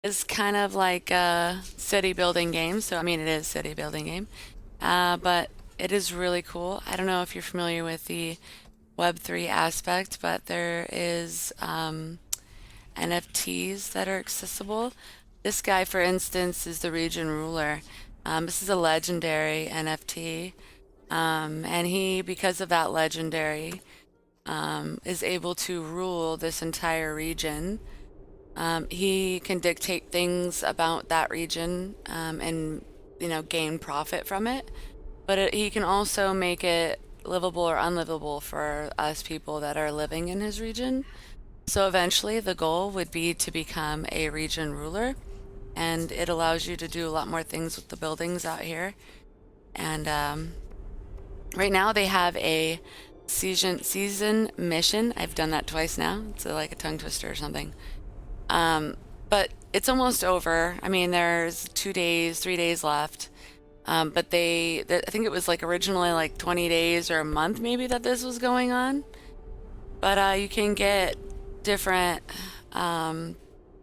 It's kind of like a city building game. So, I mean, it is city building game, but it is really cool. I don't know if you're familiar with the Web3 aspect, but there is NFTs that are accessible. This guy, for instance, is the region ruler. This is a legendary NFT, and he, because of that legendary, is able to rule this entire region. He can dictate things about that region, and gain profit from it. But he can also make it livable or unlivable for us people that are living in his region. So eventually, the goal would be to become a region ruler, and it allows you to do a lot more things with the buildings out here. And right now, they have a season mission. I've done that twice now. It's like a tongue twister or something. But it's almost over. I mean, there's 2 days, 3 days left. But I think it was like originally like 20 days or a month maybe that this was going on. But you can get different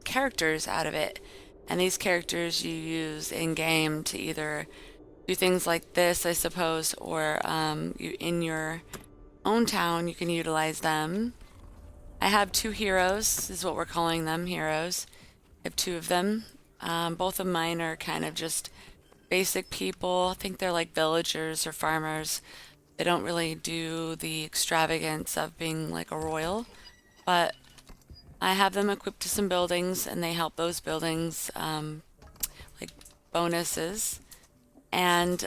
characters out of it. And these characters you use in game to either do things like this, I suppose, or in your own town, you can utilize them. I have two heroes, is what we're calling them, heroes. I have two of them. Both of mine are kind of just basic people. I think they're like villagers or farmers. They don't really do the extravagance of being like a royal, but I have them equipped to some buildings and they help those buildings, like bonuses. And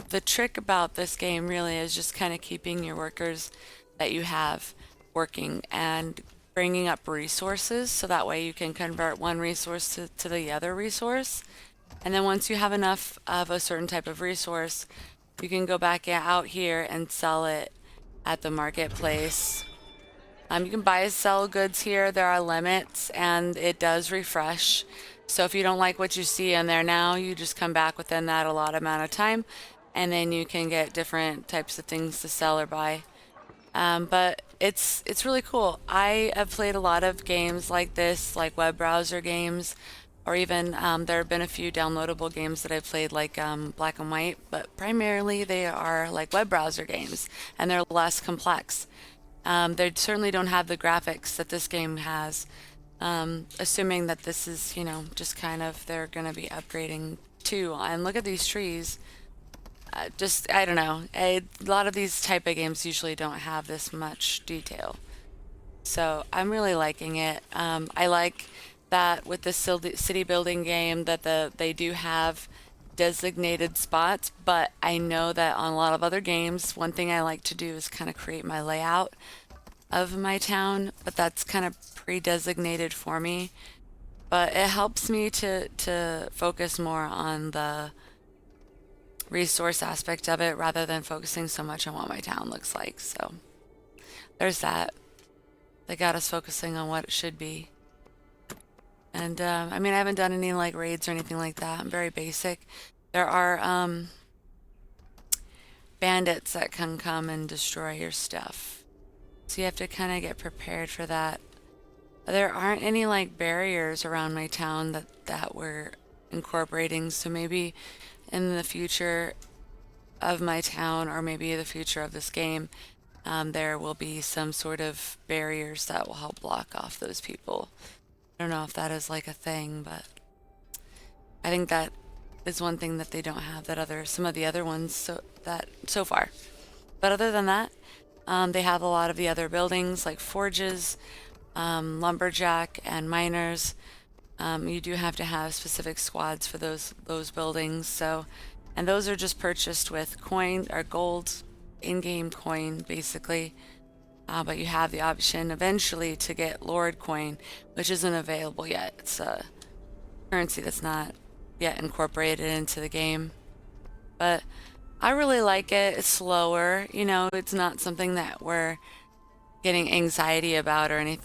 the trick about this game really is just kind of keeping your workers that you have working and bringing up resources so that way you can convert one resource to the other resource. And then once you have enough of a certain type of resource, you can go back out here and sell it at the marketplace. You can buy and sell goods here. There are limits and it does refresh. So if you don't like what you see in there now, you just come back within that allotted amount of time and then you can get different types of things to sell or buy. But it's really cool. I have played a lot of games like this, like web browser games, or even there have been a few downloadable games that I've played, like Black and White, but primarily they are like web browser games, and they're less complex. They certainly don't have the graphics that this game has. Assuming that this is, just kind of they're going to be upgrading too. And look at these trees. Just I don't know. A lot of these type of games usually don't have this much detail. So I'm really liking it. I like that with the city building game that they do have designated spots, but I know that on a lot of other games, one thing I like to do is kind of create my layout of my town, but that's kind of pre-designated for me. But it helps me to focus more on the resource aspect of it rather than focusing so much on what my town looks like. So there's that. They got us focusing on what it should be. And I mean, I haven't done any like raids or anything like that. I'm very basic. There are bandits that can come and destroy your stuff. So you have to kind of get prepared for that. There aren't any like barriers around my town that we're incorporating. So maybe in the future of my town, or maybe the future of this game, there will be some sort of barriers that will help block off those people. I don't know if that is like a thing, but I think that is one thing that they don't have that some of the other ones so far. But other than that, they have a lot of the other buildings like forges, lumberjack, and miners. You do have to have specific squads for those buildings. So, and those are just purchased with coin or gold, in-game coin, basically. But you have the option eventually to get Lord coin, which isn't available yet. It's a currency that's not yet incorporated into the game. But I really like it. It's slower. It's not something that we're getting anxiety about or anything.